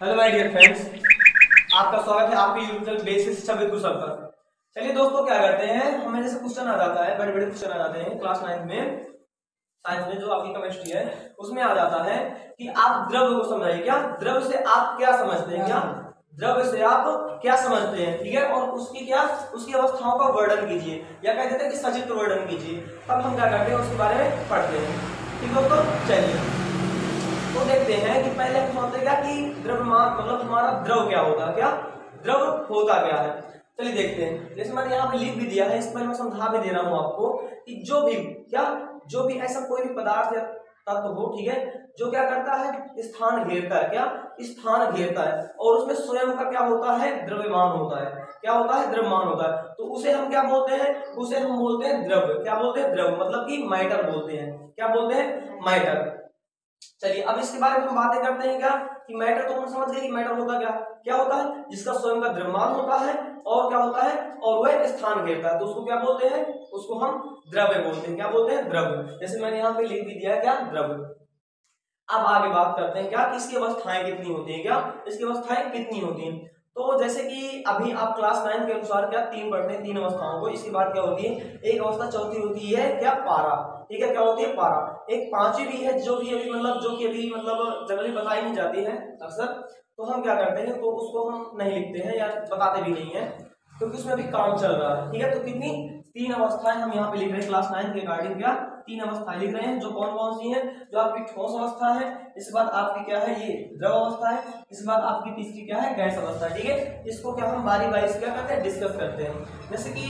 Hello my dear friends, आपका स्वागत है आपके यूट्यूब चैनल बेसिक शिक्षा विद कुशल पर। चलिए दोस्तों, क्या करते हैं, हमें जैसे क्वेश्चन आ जाता है, बड़े बड़े क्वेश्चन आ जाते हैं क्लास 9 में साइंस में, जो आपकी केमिस्ट्री है उसमें आ जाता है कि आप द्रव को समझाइए। क्या द्रव से आप क्या समझते हैं, क्या द्रव से आप क्या समझते हैं, ठीक है, और उसकी अवस्थाओं का वर्णन कीजिए, या कह देते हैं कि सचित्र वर्णन कीजिए। तब हम क्या करते हैं, उसके बारे में पढ़ते हैं। ठीक दोस्तों, चलिए तो देखते हैं कि पहले हम समझते हैं क्या कि द्रव्यमान मतलब हमारा द्रव क्या होगा, क्या द्रव होता क्या है। चलिए देखते हैं। जैसे मैंने यहाँ पे लिख भी दिया है, इस पर मैं समझा भी दे रहा हूँ आपको कि जो भी ऐसा कोई भी पदार्थ या तत्व हो, ठीक है, जो क्या करता है, स्थान घेरता है, क्या स्थान घेरता है, और उसमें स्वयं का क्या होता है, द्रव्यमान होता है। क्या होता है, द्रव्यमान होता है। तो उसे हम क्या बोलते हैं, उसे हम बोलते हैं द्रव। क्या बोलते हैं, द्रव मतलब कि मैटर बोलते हैं। क्या बोलते हैं, मैटर। चलिए अब इसके बारे में हम बातें करते हैं। क्या कि मैटर तो हम समझ गए कि मैटर होता क्या होता है, जिसका स्वयं का द्रव्यमान होता है और क्या होता है, और वह स्थान घेरता है, तो उसको क्या बोलते हैं, उसको हम द्रव्य बोलते हैं। क्या बोलते हैं, द्रव्य। जैसे मैंने यहाँ पे लिख भी दिया है, क्या द्रव्य। अब आगे बात करते हैं क्या इसकी अवस्थाएं कितनी होती है, क्या इसकी अवस्थाएं कितनी होती हैं। तो जैसे कि अभी आप क्लास 9 के अनुसार क्या तीन पढ़ते हैं, तीन अवस्थाओं को। इसके बाद क्या होती है, एक अवस्था चौथी होती है क्या, पारा। ठीक है, क्या होती है, पारा। एक पांचवी भी है जो कि अभी मतलब जनरली बताई नहीं जाती है अक्सर। तो हम क्या करते हैं, तो उसको हम नहीं लिखते हैं या बताते भी नहीं है, क्योंकि उसमें अभी काम चल रहा है। ठीक है, तो कितनी, तीन अवस्थाएं हम यहाँ पे लिख रहे हैं क्लास 9 के अकॉर्डिंग। क्या तीन अवस्थाएं लिख रहे हैं, जो कौन कौन सी हैं, जो आपकी ठोस अवस्था है, इसके बाद आपकी क्या है, ये द्रव अवस्था है, इसके बाद आपकी तीसरी क्या है, गैस अवस्था है। ठीक है, इसको क्या हम बारी बारी से क्या करते हैं, डिस्कस करते हैं। जैसे कि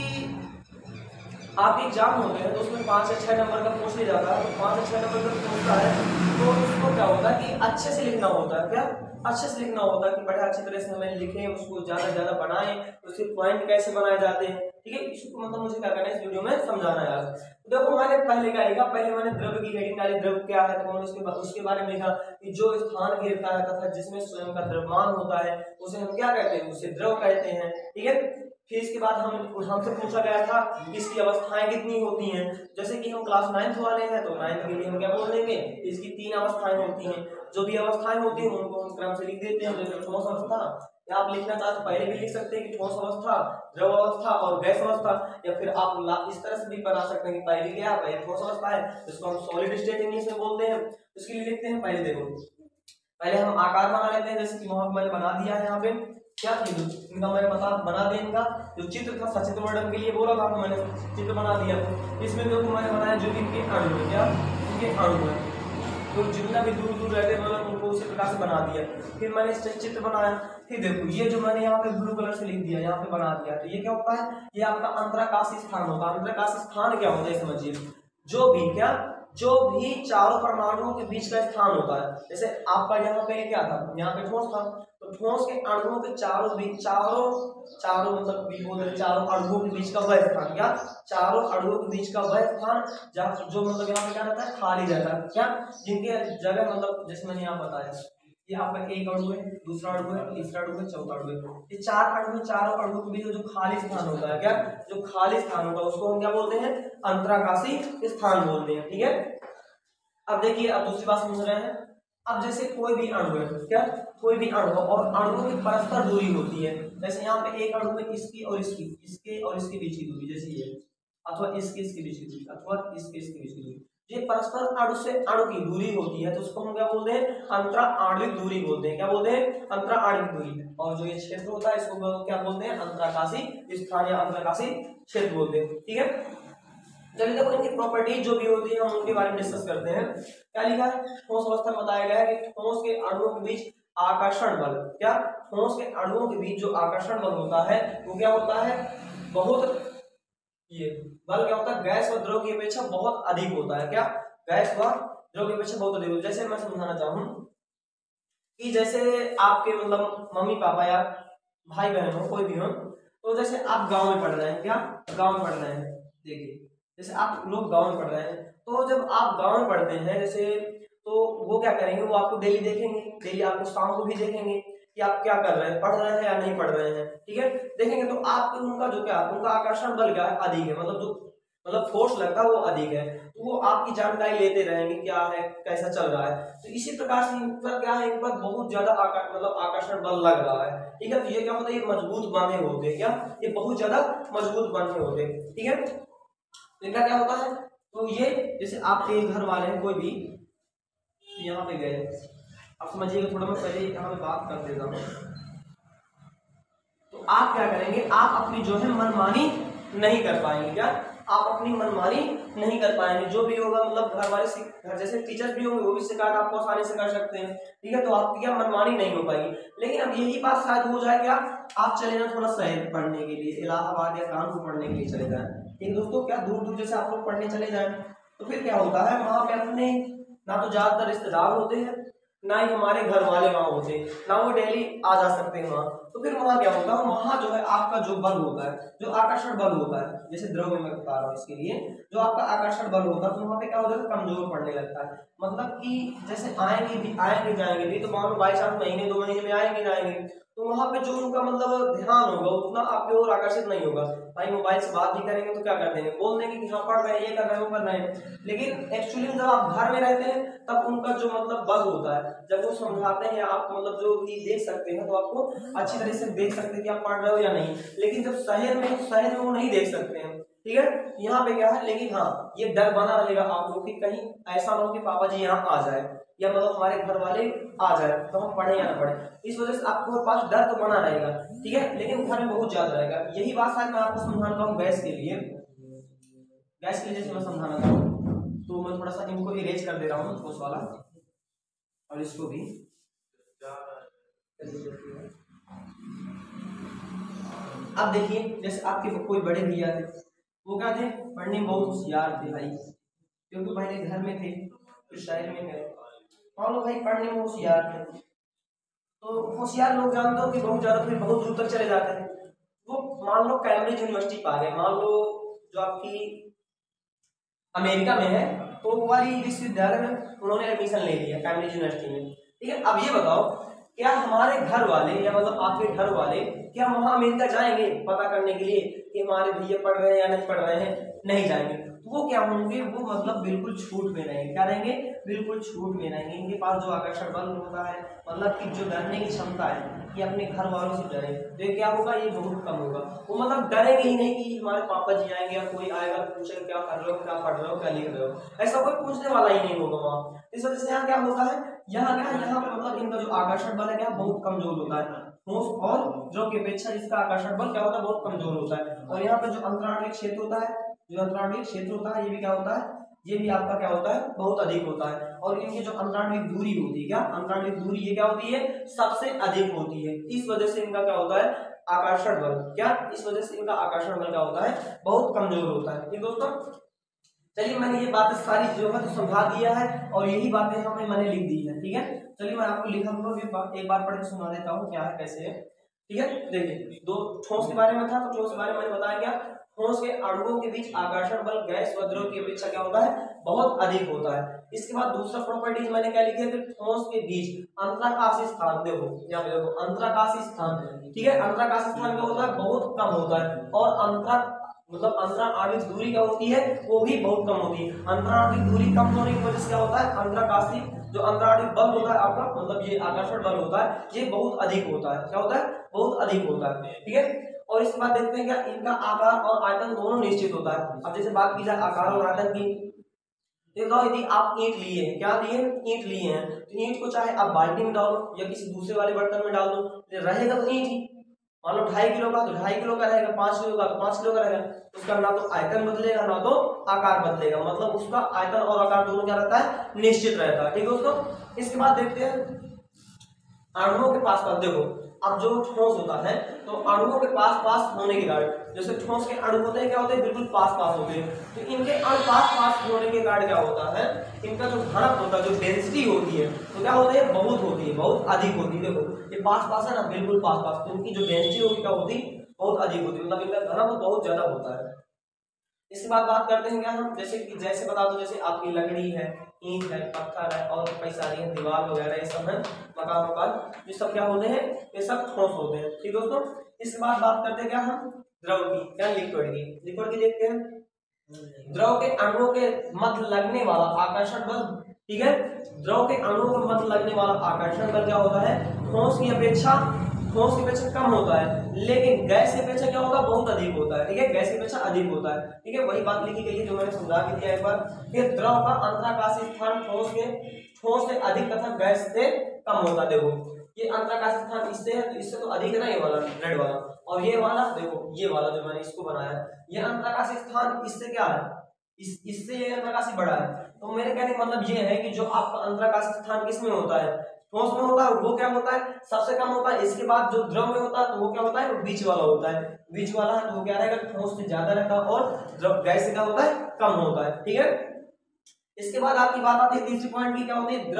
आपके एग्जाम होते हैं तो उसमें 5 से 6 नंबर का पूछ लिया जाता है, तो 5 से 6 नंबर का पूछता है, तो उसको क्या होता है कि अच्छे से लिखना होता है। क्या अच्छे से लिखना होता है कि बड़े अच्छी तरह से हमें लिखें, उसको ज्यादा से ज्यादा बनाएं, उसके पॉइंट कैसे बनाए जाते हैं। ठीक है, इसको मतलब मुझे क्या करना है, इस वीडियो में समझाना है आज। तो देखो मैंने पहले क्या लिखा, पहले मैंने द्रव्य की हेडिंग डाली, द्रव्य क्या है, तो मैंने उसके बारे में लिखा कि जो स्थान घेरता है तथा जिसमें स्वयं का द्रव्यमान होता है, उसे हम क्या कहते हैं, उसे द्रव कहते हैं। ठीक है, फिर इसके बाद हमसे पूछा गया था इसकी अवस्थाएं कितनी होती हैं। जैसे कि हम क्लास 9 वाले हैं, तो 9 के लिए हम क्या बोल देंगे, इसकी तीन अवस्थाएं होती हैं। जो भी अवस्थाएं होती हैं उनको हम क्रम से लिख देते हैं। जैसे ठोस अवस्था, या आप लिखना चाहते तो पहले भी लिख सकते हैं कि ठोस अवस्था, द्रव अवस्था और गैस अवस्था, या फिर आप इस तरह से भी बना सकते हैं कि पहले क्या, पहले ठोस अवस्था है, जिसको हम सॉलिड स्टेट इंग्लिश में बोलते हैं। इसके लिए लिखते हैं, पहले देखो, पहले हम आकार बना लेते हैं। जैसे कि वहां मैंने बना दिया है यहाँ पे, क्या इनका मैंने बना दिया, इनका जो चित्र था सचित्र वर्णन के लिए बोला था, तो मैंने चित्र बना दिया। इसमें जो मैंने बनाया, जो इनके अणु है, क्या इनके अणु है, तो जितना भी दूर दूर रहते हैं मतलब उनको उसी प्रकार से बना दिया। फिर मैंने इससे चित्र बनाया। फिर देखो ये जो मैंने यहाँ पे ब्लू कलर से लिख दिया, यहाँ पे बना दिया, तो ये क्या होता है, ये आपका अंतराकाशी स्थान होता है। अंतराकाशी स्थान क्या होता है समझिए, जो भी चारों परमाणुओं के बीच का स्थान होता है। जैसे आपका यहाँ पे क्या था, यहाँ पे ठोस था, तो ठोस के अणुओं के चारों मतलब चारों अणुओं के बीच का वह स्थान, क्या चारों अणुओं के बीच का वह स्थान जहाँ जो मतलब यहाँ पे क्या रहता है, खाली रहता है। क्या जिनके जगह मतलब जैसे मैंने यहाँ बताया, ये आपका एक अणु है, दूसरा अणु है, तीसरा अणु है, चौथा अणु है। ये चार अणु, चारों अणुओं के बीच जो खाली स्थान होता है, क्या जो खाली स्थान होता है उसको हम क्या बोलते हैं, अंतराकाशी स्थान बोलते हैं। ठीक है, अब देखिए, अब दूसरी बात समझ रहे हैं। अब जैसे कोई भी अणु है, क्या कोई भी अणु और अणुओं की परस्पर दूरी होती है। जैसे यहाँ पे एक अणु है, इसकी और इसके और इसके बीच की दूरी, जैसे ये, अथवा इसके बीच की दूरी, अथवा इसके बीच की दूरी, ये परस्पर अणु से अणु की दूरी होती है, तो उसको हम क्या बोलते हैं, अंतरा आणविक दूरी बोलते हैं। क्या बोलते हैं, अंतरा आणविक दूरी। और जो ये क्षेत्र होता है इसको क्या बोलते हैं, अंतराकाशी स्थान या अंतराकाशी क्षेत्र बोलते हैं। ठीक है, चलिए देखो इनकी प्रॉपर्टीज जो भी होती है हम उनके बारे में डिस्कस करते हैं। क्या लिखा है, ठोस अवस्था में बताया गया है कि ठोस के अणुओं के बीच आकर्षण बल, क्या ठोस के अणुओं के बीच जो आकर्षण बल होता है वो क्या होता है, बहुत, ये बल क्या होता है, गैस व द्रव की अपेक्षा बहुत अधिक होता है। क्या गैस व द्रव की अपेक्षा बहुत अधिक होता है। जैसे मैं समझाना चाहूँ कि जैसे आपके मतलब मम्मी पापा या भाई बहन हो, कोई भी हो, तो जैसे आप गाँव में पढ़ रहे हैं, क्या गाँव में पढ़ रहे हैं, देखिए जैसे आप लोग गांव में पढ़ रहे हैं, तो जब आप गांव में पढ़ते हैं जैसे, तो वो क्या करेंगे, वो आपको डेली देखेंगे, डेली आपको शाम को भी देखेंगे कि आप क्या कर रहे हैं, पढ़ रहे हैं या नहीं पढ़ रहे हैं। ठीक है, देखेंगे तो आपके उनका आकर्षण बल क्या है, अधिक है। मतलब जो मतलब फोर्स लगता है वो अधिक है, तो वो आपकी जानकारी लेते रहेंगे क्या है कैसा चल रहा है। तो इसी प्रकार से इन पर क्या है, इन पर बहुत ज्यादा मतलब आकर्षण बल लग रहा है, ठीक है। तो ये क्या होता है, ये मजबूत बंधे होते हैं, क्या ये बहुत ज्यादा मजबूत बंधे होते हैं, ठीक है। तो इनका क्या होता है, तो ये जैसे आपके घर वाले हैं कोई भी यहाँ पे गए, आप समझिएगा थोड़ा, मैं पहले यहाँ पे बात कर देता हूँ। तो आप क्या करेंगे, आप अपनी जो है मनमानी नहीं कर पाएंगे, क्या आप अपनी मनमानी नहीं कर पाएंगे। जो भी होगा मतलब घर वाले घर जैसे टीचर्स भी होंगे वो भी शिकायत आपको आसानी से कर सकते हैं, ठीक है। तो आपकी क्या मनमानी नहीं हो पाएगी। लेकिन अब यही बात शायद हो जाए क्या, आप चले जाए थोड़ा शहर पढ़ने के लिए, इलाहाबाद या कानपुर पढ़ने के लिए चले जाए, ठीक दोस्तों। क्या दूर दूर जैसे आप लोग पढ़ने चले जाए, तो फिर क्या होता है, वहां पे अपने ना तो ज्यादातर रिश्तेदार होते हैं, ना ही हमारे घर वाले वहां होते, ना वो डेली आ जा सकते हैं वहां। तो फिर वहां क्या होता है, वहां जो है आपका जो बल होता है, जो आकर्षण बल होता है, जैसे द्रव में मैं बता रहा हूँ इसके लिए, जो आपका आकर्षण बल होता है, तो वहां पे क्या होता है, कमजोर पड़ने लगता है। मतलब कि जैसे आएंगे जाएंगे भी, तो मान लो बाई चांस महीने 2 महीने में आएंगे जाएंगे, तो वहां पे जो उनका मतलब ध्यान होगा उतना आपके ओर आकर्षित नहीं होगा। भाई मोबाइल से बात भी करेंगे तो क्या कर देंगे, बोल देंगे कि हाँ पढ़ रहे हैं, ये कर रहे हैं, वो कर रहे हैं। लेकिन एक्चुअली जब आप घर में रहते हैं तब उनका जो मतलब बल होता है, जब वो समझाते हैं आप मतलब जो भी देख सकते हैं, तो आपको अच्छी तरह से देख सकते हैं कि आप पढ़ रहे हो या नहीं। लेकिन जब शहर में वो नहीं देख सकते हैं, ठीक है। यहाँ पे क्या है, लेकिन हाँ ये डर बना रहेगा आप लोग कि कहीं ऐसा ना हो कि पापा जी यहाँ आ जाए, या मतलब हमारे घर वाले आ जाए तो हम पढ़े या ना पढ़े। इस वजह से आपको पास डर तो बना रहेगा, ठीक है, लेकिन घर में बहुत ज्यादा रहेगा। यही बात शायद मैं आपको समझाना हूँ गैस के लिए, जैसे मैं समझाना चाहूँ, तो मैं थोड़ा सा इनको इरेज कर दे रहा हूँ ठोस वाला, और इसको भी। अब देखिए जैसे आपके कोई बड़े भैया थे, वो क्या थे, पढ़ने में बहुत होशियार थे भाई, क्योंकि पहले घर में थे फिर शहर में गए, मान लो भाई पढ़ने में होशियार थे। तो होशियार लोग जानते हो कि बहुत ज्यादा फिर बहुत दूर तक चले जाते हैं। वो मान लो कैम्ब्रिज यूनिवर्सिटी पा गए, मान लो जो आपकी अमेरिका में है, तो वो वाली विश्वविद्यालय में उन्होंने एडमिशन ले लिया कैम्ब्रिज यूनिवर्सिटी में, ठीक है। अब ये बताओ क्या हमारे घर वाले या मतलब आपके घर वाले क्या वहां अमेरिका जाएंगे पता करने के लिए कि हमारे भैया पढ़ रहे हैं या नहीं पढ़ रहे हैं, नहीं जाएंगे। तो वो क्या होंगे, वो मतलब बिल्कुल छूट में रहेंगे, क्या रहेंगे, बिल्कुल छूट में रहेंगे। इनके पास जो आकर्षण बल होता है, मतलब कि जो डरने की क्षमता है कि अपने घर वालों से डरे, तो ये क्या होगा, ये बहुत कम होगा। वो मतलब डरेंगे ही नहीं कि हमारे पापा जी आएंगे या कोई आएगा पूछेगा क्या कर रहे हो, क्या पढ़ रहे हो, क्या लिख रहे हो, ऐसा कोई पूछने वाला ही नहीं होगा वहाँ। इस वजह से यहाँ क्या होता है, यहाँ पे मतलब इनका जो आकर्षण बल है क्या बहुत कमजोर होता है, ठोस और द्रव की अपेक्षा इसका आकर्षण बल क्या होता है, बहुत कमजोर होता है। और यहाँ पे जो अंतराणविक क्षेत्र होता है, जो अंतराणविक क्षेत्र होता है, ये भी क्या होता है, ये भी आपका क्या होता है, बहुत अधिक होता है। और इनकी जो अंतराणविक दूरी होती है, क्या अंतराणविक दूरी ये क्या होती है, सबसे अधिक होती है। इस वजह से इनका क्या होता है, आकर्षण बल, क्या इस वजह से इनका आकर्षण बल क्या होता है, बहुत कमजोर होता है। ठीक दोस्तों, चलिए मैंने ये बातें सारी जो है तो समझा दिया है, और यही बातें हमें मैंने लिख दी है, ठीक है। चलिए मैं आपको लिखा हुआ एक बार पढ़ के सुना देता हूँ क्या है कैसे है, ठीक है। देखिए दो ठोस के बारे में था, तो ठोस के बारे में मैंने बताया क्या, ठोस के अणुओं के बीच आकर्षण बल गैस व द्रव की अपेक्षा क्या होता है, बहुत अधिक होता है। इसके बाद दूसरा प्रॉपर्टीज मैंने क्या लिखी है कि ठोस के बीच अंतराकाशी स्थान, देखो यहाँ पे देखो अंतराकाशी स्थान, ठीक है। अंतराकाशी स्थान क्या होता है, बहुत कम होता है। और मतलब अंतराणविक दूरी क्या होती है, वो भी बहुत कम होती है। अंतराणविक दूरी कम होने की वजह से क्या होता है, अंतराकाशी जो अंतराणविक बल होता है आपका, मतलब ये आकर्षण बल होता है, ये बहुत अधिक होता है। क्या होता है, बहुत अधिक होता है, ठीक है। और इसके बाद देखते हैं क्या इनका आकार और आयतन दोनों निश्चित होता है। अब जैसे बात की जाए आकार और आयतन की, देखो यदि आप ईंट लिए हैं, क्या लिए हैं, ईंट लिए हैं, तो ईंट को चाहे आप बाल्टी में डालो या किसी दूसरे वाले बर्तन में डाल दो, रहेगा तो ईंट ही। मान लो 2.5 किलो का तो 2.5 किलो का रहेगा, 5 किलो का तो 5 किलो का रहेगा। उसका ना तो आयतन बदलेगा ना तो आकार बदलेगा, मतलब उसका आयतन और आकार दोनों क्या रहता है, निश्चित रहता है। ठीक है दोस्तों, इसके बाद देखते हैं अणुओं के पास पास, देखो अब जो ठोस होता है तो अणुओं के पास पास होने के कारण, जैसे ठोस के अणु होते हैं क्या होते हैं, बिल्कुल पास पास होते हैं। तो इनके अणु पास पास होने के कारण क्या होता है, इनका जो घनत्व होता है, जो डेंसिटी होती है, तो क्या होती है, बहुत होती है, बहुत अधिक होती है। देखो ये पास पास है ना, बिल्कुल पास पास, तो इनकी जो डेंसिटी होगी क्या होती, बहुत अधिक होती है, मतलब इनका घनत्व बहुत ज्यादा होता है। इसके बाद बात करते हैं क्या हम, जैसे बता दो, जैसे आपकी लकड़ी है, ईंट है, पत्थर है, और कई सारी है, दीवार वगैरह ये सब है, मकान, ये सब क्या होते हैं, ये सब ठोस होते हैं। ठीक दोस्तों, इसके बाद बात करते हैं क्या हम, द्रव की, क्या लिक्विड की देखते हैं। द्रव के अणुओं के मध्य लगने वाला आकर्षण बल, ठीक है, द्रव के अणुओं के मध्य लगने वाला आकर्षण बल क्या होता है, ठोस की अपेक्षा कम होता है, लेकिन गैस की अपेक्षा क्या होगा, बहुत अधिक होता है, ठीक है, गैस की अपेक्षा अधिक होता है, ठीक है। वही बात लिखी गई है जो मैंने समझा के दिया एक बार, कि द्रव का अंतराकाशीय स्थान ठोस से अधिक तथा गैस से कम होता है। देखो ये अंतराकाशीय स्थान इससे है, तो इससे तो अधिक है ना, ये वाला रेड वाला, और ये वाला देखो, ये वाला जो मैंने इसको बनाया, ये अंतराकाशीय स्थान इससे क्या है, इससे ये अंतराकाशीय बड़ा है। तो मेरे कहने का मतलब ये है कि जो आपका अंतराकाशीय स्थान किसमें होता है, ठोस में होता है, वो क्या होता है, सबसे कम होता है। इसके बाद जो द्रव में होता है तो वो क्या होता है, वो बीच वाला होता है, बीच वाला है तो वो क्या रहेगा, ठोस से ज्यादा रहता है, और द्रव गैस से क्या होता है, कम होता है, ठीक है। इसके बाद आपकी बात आती है तीसरी पॉइंट की, क्या होती है,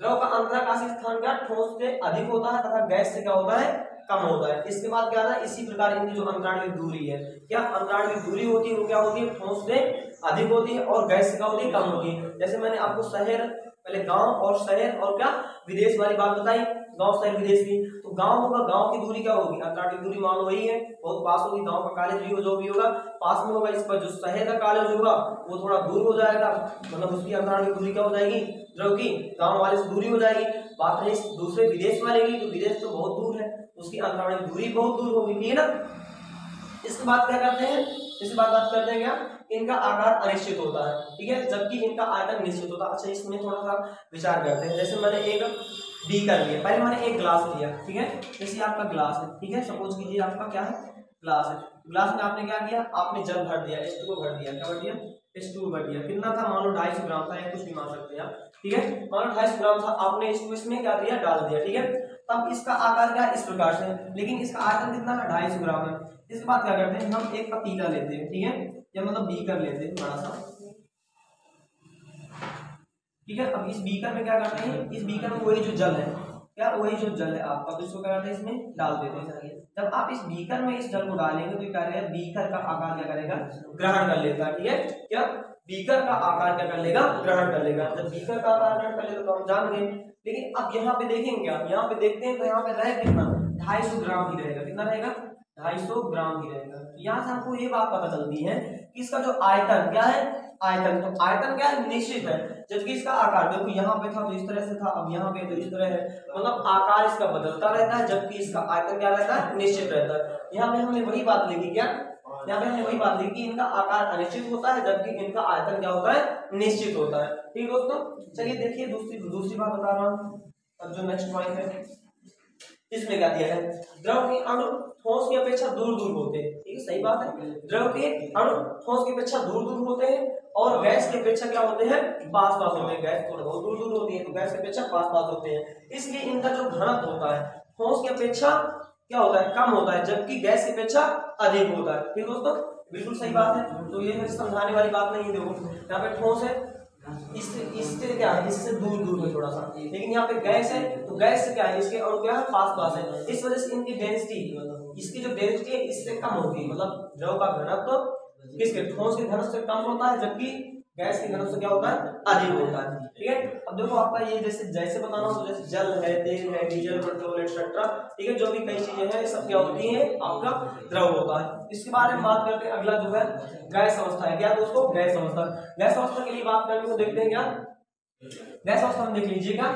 द्रव का अंतराकाशीय स्थान क्या ठोस से अधिक होता है तथा गैस से क्या होता है, कम होता है। इसके बाद क्या है, इसी प्रकार इनकी जो अंतराणविक दूरी है, क्या अंतराणविक दूरी होती है, वो क्या होती है, ठोस से अधिक होती है और गैस से क्या होती है, कम होती है। जैसे मैंने आपको शहर, पहले गांव और शहर और क्या विदेश वाली बात बताई, गांव शहर विदेश की, तो गांव होगा, गांव की दूरी क्या होगी, अंतराणविक दूरी मान लो वही है, बहुत पास होगी, गांव का कॉलेज भी हो जो भी होगा पास में होगा। इस पर जो शहर का कॉलेज होगा वो थोड़ा दूर हो जाएगा, मतलब उसकी अंतराणविक दूरी क्या हो जाएगी, द्रव की गांव वाले से दूरी हो जाएगी। बात रही दूसरे विदेश वाले की, तो विदेश तो बहुत दूर है, उसकी अंतराणविक दूरी बहुत दूर होगी, ठीक है ना। इसके बाद क्या करते हैं, इसके बाद बात करते हैं क्या, इनका आकार अनिश्चित होता है, ठीक है, जबकि इनका आयतन निश्चित होता है। अच्छा इसमें थोड़ा सा विचार करते हैं। जैसे मैंने एक बीकर लिया, पहले मैंने एक ग्लास लिया, ठीक है, जैसे आपका ग्लास है, ठीक है, सपोज कीजिए आपका क्या है, ग्लास है, ग्लास में आपने क्या किया, आपने जल भर दिया, H2O भर दिया, क्या भर दिया, H2O भर दिया, कितना था, मान लो 250 ग्राम था, या कुछ भी मान सकते हैं आप, ठीक है, मान लो 250 ग्राम था, आपने इसको इसमें क्या दिया, डाल दिया, ठीक है। तब इसका आकार क्या इस प्रकार से, लेकिन इसका आयतन कितना है, 250 ग्राम है। इसके बाद क्या करते हैं, हम एक पतीला लेते हैं, ठीक है, या मतलब बीकर लेते हैं बड़ा सा, ठीक है। अब इस बीकर में क्या करते हैं, इस बीकर में वही जो जल है, क्या वही जो जल है आपका, तो इसको क्या करते हैं, इसमें डाल देते हैं। जब आप इस बीकर में इस जल को डालेंगे तो क्या करेगा, बीकर का आकार क्या करेगा, ग्रहण कर लेगा, ठीक है, क्या बीकर का आकार क्या कर लेगा, ग्रहण कर लेगा। जब बीकर का आकार ग्रहण कर लेगा तो हम जान गए। लेकिन अब यहाँ पे देखेंगे क्या, यहाँ पे देखते हैं तो यहाँ पे रहेगा कितना, 250 ग्राम ही रहेगा, कितना रहेगा, 250 ग्राम ही रहेगा। यहाँ से हमको ये बात पता चलती है कि इसका जो आयतन क्या है, आयतन, तो आयतन क्या है, निश्चित है, जबकि इसका आकार देखो यहाँ पे था तो इस तरह से था, अब यहाँ पे तो इस तरह है, मतलब आकार इसका बदलता रहता है, जबकि इसका आयतन क्या रहता है, निश्चित रहता है। यहाँ पे हमने वही बात लिखी, क्या यहाँ पे हमने वही बात लिखी, इनका आकार अनिश्चित होता है जबकि इनका आयतन क्या होता है, निश्चित होता है, ठीक दोस्तों। चलिए देखिए दूसरी बात बता रहा हूँ। अब जो नेक्स्ट पॉइंट है इसमें क्या दिया है, द्रव के अणु ठोस की अपेक्षा दूर दूर होते हैं, ठीक है, सही बात है, द्रव के अणु ठोस की अपेक्षा दूर दूर होते हैं और गैस की अपेक्षा क्या होते हैं, पास पास होते हैं। गैस थोड़ा बहुत दूर दूर होती है तो गैस की अपेक्षा पास पास होते हैं, इसलिए इनका जो घनत्व होता है ठोस की अपेक्षा क्या होता है, कम होता है, जबकि गैस की अपेक्षा अधिक होता है, ठीक दोस्तों, बिल्कुल सही बात है। तो ये समझाने वाली बात नहीं है। देखो यहाँ पे ठोस है, इससे क्या है, इससे दूर दूर में थोड़ा सा, लेकिन यहाँ पे गैस है तो गैस से क्या है, इसके अणु क्या है, पास पास है, इस वजह से इनकी डेंसिटी, इसकी जो डेंसिटी है इससे कम होती है, मतलब द्रव का घनत्व किसके, ठोस के घनत्व से कम होता है, जबकि गैस के घनत्व से क्या होता है, अधिक होता है, ठीक है। अब देखो आपका ये जैसे बताना हो, जैसे जल है, तेल है, डीजल, पेट्रोल एक्सेट्रा, ठीक है, जो भी कई चीजें हैं सब क्या होती है, आपका द्रव होता है। इसके बारे में बात करते हैं। अगला जो है गैस अवस्था है, क्या दोस्तों, गैस अवस्था। गैस अवस्था के लिए बात करने को देखते हैं, क्या गैस अवस्था में देख लीजिएगा,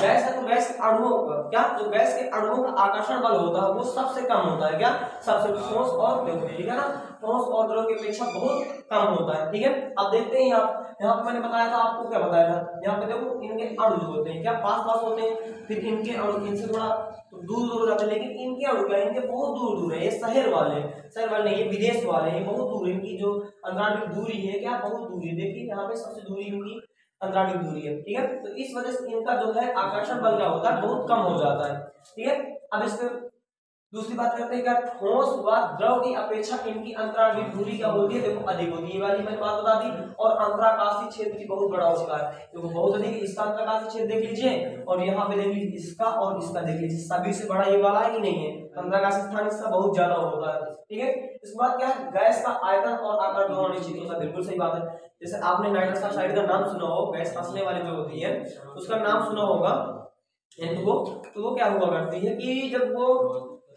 गैस है तो गैस के अणुओं का क्या, जो गैस के अणुओं का आकर्षण बल होता है वो सबसे कम होता है, क्या सबसे, ठोस और द्रव, ठीक है ना, ठोस और द्रव की अपेक्षा बहुत कम होता है, ठीक है। अब देखते हैं यहाँ पे मैंने बताया था आपको, क्या बताया था, यहाँ पे देखो इनके अणु जो होते हैं क्या पास पास होते हैं, फिर इनके अणु इनसे थोड़ा दूर दूर जाते हैं, लेकिन इनके अणु क्या, इनके बहुत दूर दूर है, ये शहर वाले नहीं, ये विदेश वाले हैं, बहुत दूर, इनकी जो अंतराणविक दूरी है क्या बहुत दूरी है, देखिए यहाँ पे सबसे दूरी इनकी अंतराणविक दूरी है, ठीक है। तो इस वजह से इनका जो है आकर्षण बल क्या होता है, बहुत कम हो जाता है, ठीक है। अब इस पे दूसरी बात करते हैं, क्या ठोस व द्रव की अपेक्षा इनकी अंतराणविक दूरी क्या होती है, देखो अधिक होती है, ये वाली मैंने बात बता दी। और अंतराकाशीय क्षेत्र भी बहुत बड़ा होता है, देखो बहुत अधिक, इसका अंतराकाशीय क्षेत्र देख लीजिए और यहाँ पे देख लीजिए इसका और इसका देख लीजिए, सभी से बड़ा ये वाला है कि नहीं है, अंतराकाशीय स्थान इसका बहुत ज्यादा होता है, ठीक है। इसके बाद क्या है, गैस का आयतन और आकार दोनों अनिश्चित होता है, बिल्कुल सही बात है। जैसे आपने नाइट्रस ऑक्साइड का नाम सुना हो, गैस फंसने वाली जो होती है उसका नाम सुना होगा, N को, तो वो क्या हुआ करती है कि जब वो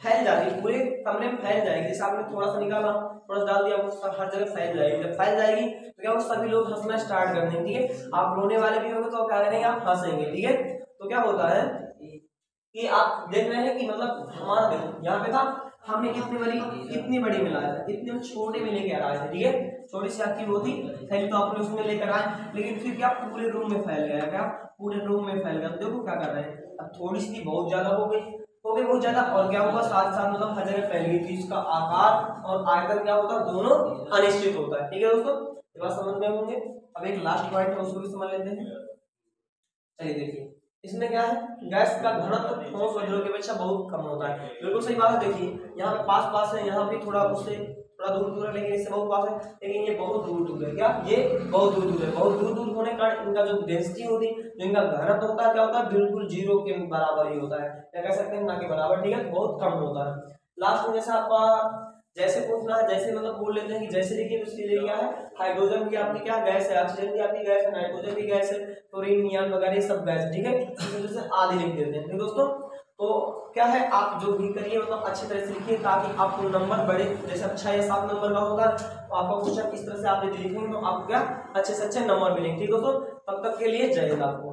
फैल जाती है पूरे कमरे में फैल जाएगी, जैसे आपने थोड़ा सा निकाला, थोड़ा सा डाल दिया, वो हर जगह फैल जाएगी। जब फैल जाएगी तो क्या वो सभी लोग हंसना स्टार्ट कर देंगे, ठीक है। आप रोने वाले भी होंगे तो क्या करेंगे, आप हंसेंगे, ठीक है। तो क्या होता है कि आप देख रहे हैं कि मतलब हमारा यहाँ पे था, हमने इतनी बड़ी मिलाया था, इतने में छोटे में लेके आए थे, ठीक है। छोटी सी आपकी वो थी थैली, तो आपने उसमें लेकर आए, लेकिन फिर क्या पूरे रूम में फैल गया, क्या पूरे रूम में फैल गया। देखो क्या कर रहे हैं, अब थोड़ी सी बहुत ज्यादा हो गई बहुत ज्यादा, और क्या हुआ साथ साथ मतलब हर जगह फैल गई थी। इसका आकार और आयतन क्या होता है, दोनों अनिश्चित होता है, ठीक है दोस्तों, ये बात समझ में होंगे। अब एक लास्ट पॉइंट है उसको भी समझ लेते हैं। चलिए देखिए, इसमें क्या है, गैस का घनत्व ठोस और द्रव की अपेक्षा बहुत कम होता है। बिल्कुल सही बात है। देखिए यहाँ पास पास है, यहाँ भी थोड़ा उससे थोड़ा दूर दूर है, लेकिन इससे बहुत पास है, लेकिन ये बहुत दूर दूर है। क्या ये बहुत दूर दूर है, बहुत दूर दूर होने का इनका जो डेंसिटी होती है, जो इनका घनत्व होता है, क्या होता है, बिल्कुल जीरो के बराबर ही होता है, या कह सकते हैं ना के बराबर, ठीक है, बहुत कम होता है। लास्ट में जैसे आपका जैसे पूछना है, जैसे मतलब बोल लेते हैं कि जैसे देखिए तो इसके लिए क्या है, हाइड्रोजन की आपकी क्या गैस है, ऑक्सीजन की आपकी गैस है, नाइट्रोजन की गैस है, क्लोरीन नियॉन वगैरह सब गैस, ठीक है। इस वजह से आदि लिख देते हैं, ठीक दोस्तों। तो क्या है, आप जो भी करिए मतलब अच्छी तरह से लिखिए, ताकि आपको नंबर बड़े, जैसे 6 या 7 नंबर का होगा तो आपका क्वेश्चन इस तरह से आप यदि लिखेंगे तो आपको क्या अच्छे से अच्छे नंबर मिलेंगे, ठीक दोस्तों। तब तक के लिए जय हिंद आपको।